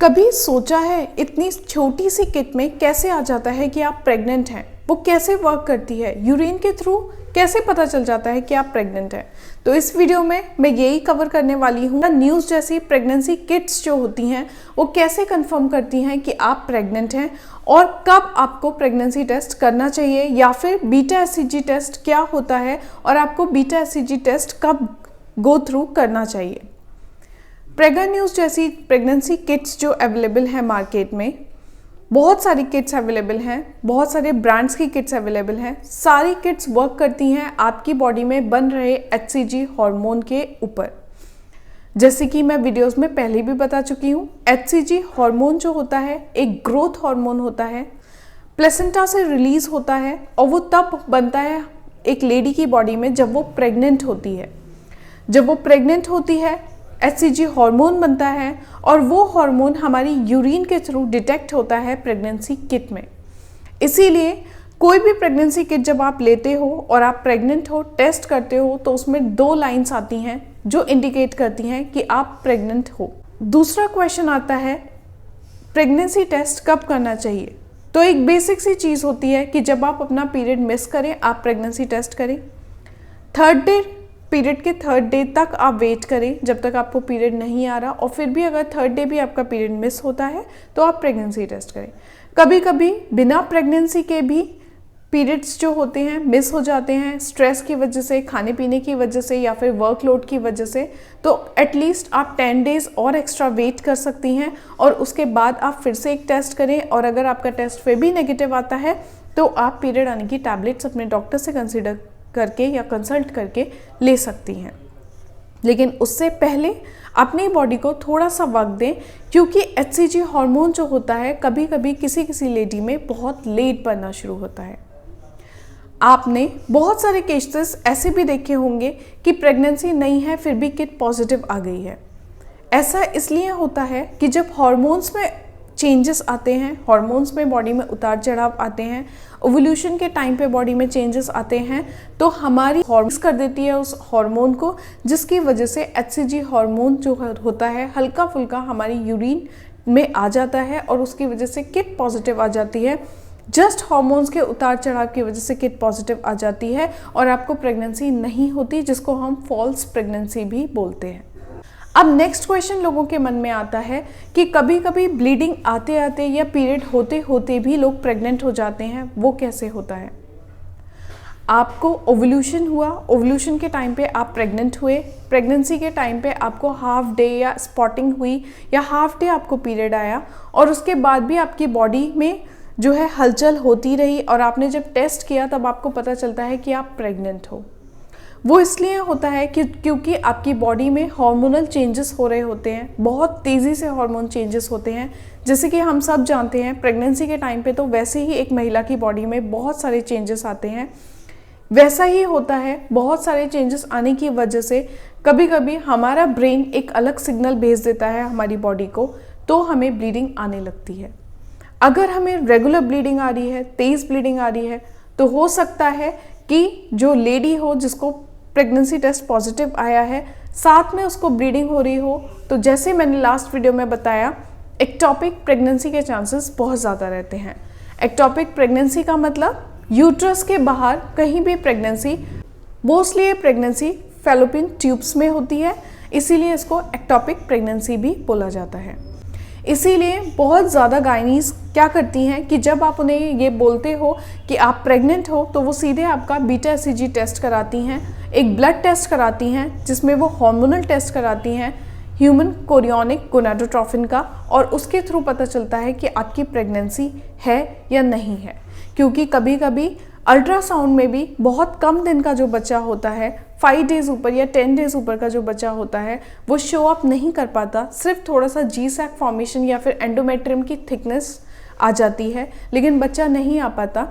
कभी सोचा है इतनी छोटी सी किट में कैसे आ जाता है कि आप प्रेग्नेंट हैं? वो कैसे वर्क करती है? यूरिन के थ्रू कैसे पता चल जाता है कि आप प्रेग्नेंट हैं? तो इस वीडियो में मैं यही कवर करने वाली हूँ। न्यूज़ जैसी प्रेगनेंसी किट्स जो होती हैं वो कैसे कंफर्म करती हैं कि आप प्रेग्नेंट हैं और कब आपको प्रेगनेंसी टेस्ट करना चाहिए, या फिर बीटा एचसीजी टेस्ट क्या होता है और आपको बीटा एचसीजी टेस्ट कब गो थ्रू करना चाहिए। प्रेगा न्यूज़ जैसी प्रेगनेंसी किट्स जो अवेलेबल है मार्केट में, बहुत सारी किट्स अवेलेबल हैं, बहुत सारे ब्रांड्स की किट्स अवेलेबल हैं। सारी किट्स वर्क करती हैं आपकी बॉडी में बन रहे एचसीजी हार्मोन के ऊपर। जैसे कि मैं वीडियोस में पहले भी बता चुकी हूँ, एचसीजी हार्मोन जो होता है एक ग्रोथ हार्मोन होता है, प्लेसेंटा से रिलीज होता है और वो तब बनता है एक लेडी की बॉडी में जब वो प्रेग्नेंट होती है। जब वो प्रेग्नेंट होती है एचसीजी हार्मोन बनता है और वो हार्मोन हमारी यूरिन के थ्रू डिटेक्ट होता है प्रेगनेंसी किट में। इसीलिए कोई भी प्रेगनेंसी किट जब आप लेते हो और आप प्रेग्नेंट हो, टेस्ट करते हो, तो उसमें 2 लाइंस आती हैं जो इंडिकेट करती हैं कि आप प्रेग्नेंट हो। दूसरा क्वेश्चन आता है प्रेगनेंसी टेस्ट कब करना चाहिए। तो एक बेसिक सी चीज़ होती है कि जब आप अपना पीरियड मिस करें आप प्रेगनेंसी टेस्ट करें। पीरियड के 3rd डे तक आप वेट करें जब तक आपको पीरियड नहीं आ रहा, और फिर भी अगर 3rd डे भी आपका पीरियड मिस होता है तो आप प्रेगनेंसी टेस्ट करें। कभी कभी बिना प्रेगनेंसी के भी पीरियड्स जो होते हैं मिस हो जाते हैं, स्ट्रेस की वजह से, खाने पीने की वजह से या फिर वर्कलोड की वजह से, तो एटलीस्ट आप 10 डेज़ और एक्स्ट्रा वेट कर सकती हैं और उसके बाद आप फिर से एक टेस्ट करें। और अगर आपका टेस्ट फिर भी नेगेटिव आता है तो आप पीरियड आने की टैबलेट्स अपने डॉक्टर से कंसिडर करके या कंसल्ट करके ले सकती हैं। लेकिन उससे पहले अपनी बॉडी को थोड़ा सा वक्त दें, क्योंकि एचसीजी हार्मोन जो होता है कभी कभी किसी लेडी में बहुत लेट बनना शुरू होता है। आपने बहुत सारे केसेस ऐसे भी देखे होंगे कि प्रेगनेंसी नहीं है फिर भी किट पॉजिटिव आ गई है। ऐसा इसलिए होता है कि जब हार्मोन्स में चेंजेस आते हैं, हार्मोन्स में बॉडी में उतार चढ़ाव आते हैं, ओवुलेशन के टाइम पे बॉडी में चेंजेस आते हैं, तो हमारी हार्मोन्स कर देती है उस हार्मोन को, जिसकी वजह से एचसीजी हार्मोन जो होता है हल्का फुल्का हमारी यूरिन में आ जाता है और उसकी वजह से किट पॉजिटिव आ जाती है। जस्ट हार्मोन्स के उतार चढ़ाव की वजह से किट पॉजिटिव आ जाती है और आपको प्रेगनेंसी नहीं होती, जिसको हम फॉल्स प्रेगनेंसी भी बोलते हैं। अब नेक्स्ट क्वेश्चन लोगों के मन में आता है कि कभी कभी ब्लीडिंग आते आते या पीरियड होते होते भी लोग प्रेग्नेंट हो जाते हैं, वो कैसे होता है। आपको ओवुलेशन हुआ, ओवुलेशन के टाइम पे आप प्रेग्नेंट हुए, प्रेगनेंसी के टाइम पे आपको हाफ डे या स्पॉटिंग हुई या हाफ डे आपको पीरियड आया, और उसके बाद भी आपकी बॉडी में जो है हलचल होती रही और आपने जब टेस्ट किया तब आपको पता चलता है कि आप प्रेग्नेंट हो। वो इसलिए होता है कि क्योंकि आपकी बॉडी में हार्मोनल चेंजेस हो रहे होते हैं, बहुत तेज़ी से हार्मोन चेंजेस होते हैं। जैसे कि हम सब जानते हैं प्रेगनेंसी के टाइम पे तो वैसे ही एक महिला की बॉडी में बहुत सारे चेंजेस आते हैं, वैसा ही होता है। बहुत सारे चेंजेस आने की वजह से कभी कभी हमारा ब्रेन एक अलग सिग्नल भेज देता है हमारी बॉडी को, तो हमें ब्लीडिंग आने लगती है। अगर हमें रेगुलर ब्लीडिंग आ रही है, तेज़ ब्लीडिंग आ रही है, तो हो सकता है कि जो लेडी हो जिसको प्रेगनेंसी टेस्ट पॉजिटिव आया है, साथ में उसको ब्लीडिंग हो रही हो, तो जैसे मैंने लास्ट वीडियो में बताया एक्टोपिक प्रेगनेंसी के चांसेस बहुत ज़्यादा रहते हैं। एक्टोपिक प्रेगनेंसी का मतलब यूट्रस के बाहर कहीं भी प्रेगनेंसी, मोस्टली ये प्रेगनेंसी फैलोपियन ट्यूब्स में होती है, इसीलिए इसको एक्टोपिक प्रेगनेंसी भी बोला जाता है। इसीलिए बहुत ज़्यादा गायनीज क्या करती हैं कि जब आप उन्हें ये बोलते हो कि आप प्रेग्नेंट हो, तो वो सीधे आपका बीटा एचसीजी टेस्ट कराती हैं, एक ब्लड टेस्ट कराती हैं जिसमें वो हार्मोनल टेस्ट कराती हैं ह्यूमन कोरियोनिक गोनाडोट्रोफिन का, और उसके थ्रू पता चलता है कि आपकी प्रेगनेंसी है या नहीं है। क्योंकि कभी कभी अल्ट्रासाउंड में भी बहुत कम दिन का जो बच्चा होता है, 5 डेज़ ऊपर या 10 डेज़ ऊपर का जो बच्चा होता है, वो शो अप नहीं कर पाता, सिर्फ थोड़ा सा जी-सैक फॉर्मेशन या फिर एंडोमेट्रियम की थिकनेस आ जाती है, लेकिन बच्चा नहीं आ पाता।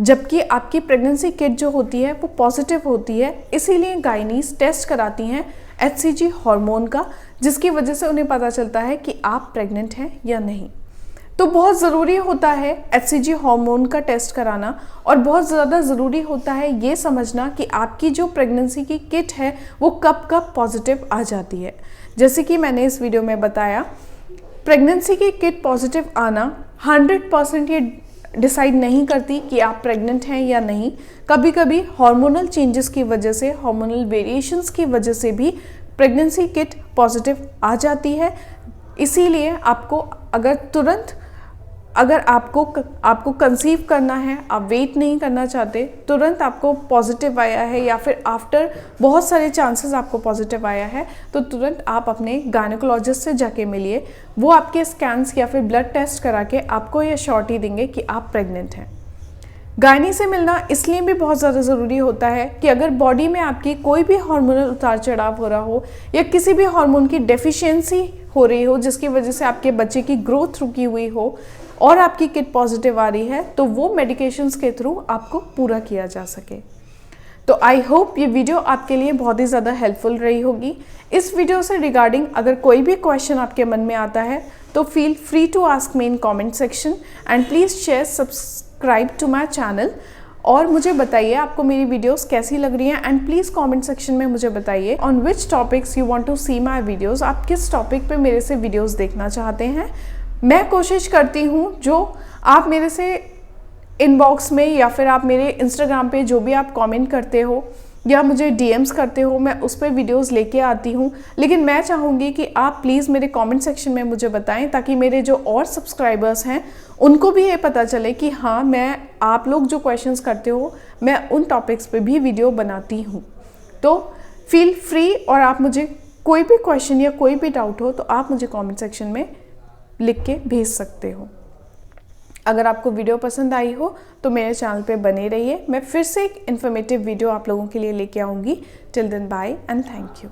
जबकि आपकी प्रेगनेंसी किट जो होती है वो पॉजिटिव होती है, इसीलिए गायनीज टेस्ट कराती हैं एचसीजी हार्मोन का, जिसकी वजह से उन्हें पता चलता है कि आप प्रेग्नेंट हैं या नहीं। तो बहुत ज़रूरी होता है एचसीजी हार्मोन का टेस्ट कराना, और बहुत ज़्यादा ज़रूरी होता है ये समझना कि आपकी जो प्रेगनेंसी की किट है वो कब कब पॉजिटिव आ जाती है। जैसे कि मैंने इस वीडियो में बताया प्रेगनेंसी की किट पॉजिटिव आना 100% ये डिसाइड नहीं करती कि आप प्रेग्नेंट हैं या नहीं। कभी कभी हार्मोनल चेंजेस की वजह से, हार्मोनल वेरिएशंस की वजह से भी प्रेगनेंसी किट पॉजिटिव आ जाती है। इसीलिए आपको अगर आपको कंसीव करना है, आप वेट नहीं करना चाहते, तुरंत आपको पॉजिटिव आया है या फिर आफ्टर बहुत सारे चांसेस आपको पॉजिटिव आया है, तो तुरंत आप अपने गायनेकोलॉजिस्ट से जाके मिलिए। वो आपके स्कैन्स या फिर ब्लड टेस्ट करा के आपको ये श्योरिटी देंगे कि आप प्रेग्नेंट हैं। गायनी से मिलना इसलिए भी बहुत ज़्यादा ज़रूरी होता है कि अगर बॉडी में आपकी कोई भी हार्मोनल उतार चढ़ाव हो रहा हो या किसी भी हार्मोन की डेफिशिएंसी हो रही हो जिसकी वजह से आपके बच्चे की ग्रोथ रुकी हुई हो और आपकी किट पॉजिटिव आ रही है, तो वो मेडिकेशंस के थ्रू आपको पूरा किया जा सके। तो आई होप ये वीडियो आपके लिए बहुत ही ज़्यादा हेल्पफुल रही होगी। इस वीडियो से रिगार्डिंग अगर कोई भी क्वेश्चन आपके मन में आता है तो feel free to ask me in comment section and please share, subscribe to my channel. और मुझे बताइए आपको मेरी वीडियोस कैसी लग रही हैं एंड प्लीज़ कमेंट सेक्शन में मुझे बताइए on which topics you want to see my videos. आप किस टॉपिक पे मेरे से वीडियोस देखना चाहते हैं। मैं कोशिश करती हूँ जो आप मेरे से इनबॉक्स में या फिर आप मेरे इंस्टाग्राम पे जो भी आप कमेंट करते हो या मुझे डीएम्स करते हो, मैं उस पर वीडियोस लेके आती हूँ। लेकिन मैं चाहूँगी कि आप प्लीज़ मेरे कमेंट सेक्शन में मुझे बताएं ताकि मेरे जो और सब्सक्राइबर्स हैं उनको भी ये पता चले कि हाँ, मैं आप लोग जो क्वेश्चंस करते हो मैं उन टॉपिक्स पे भी वीडियो बनाती हूँ। तो फील फ्री, और आप मुझे कोई भी क्वेश्चन या कोई भी डाउट हो तो आप मुझे कॉमेंट सेक्शन में लिख के भेज सकते हो। अगर आपको वीडियो पसंद आई हो तो मेरे चैनल पे बने रहिए। मैं फिर से एक इन्फॉर्मेटिव वीडियो आप लोगों के लिए लेके आऊँगी। Till then bye and thank you.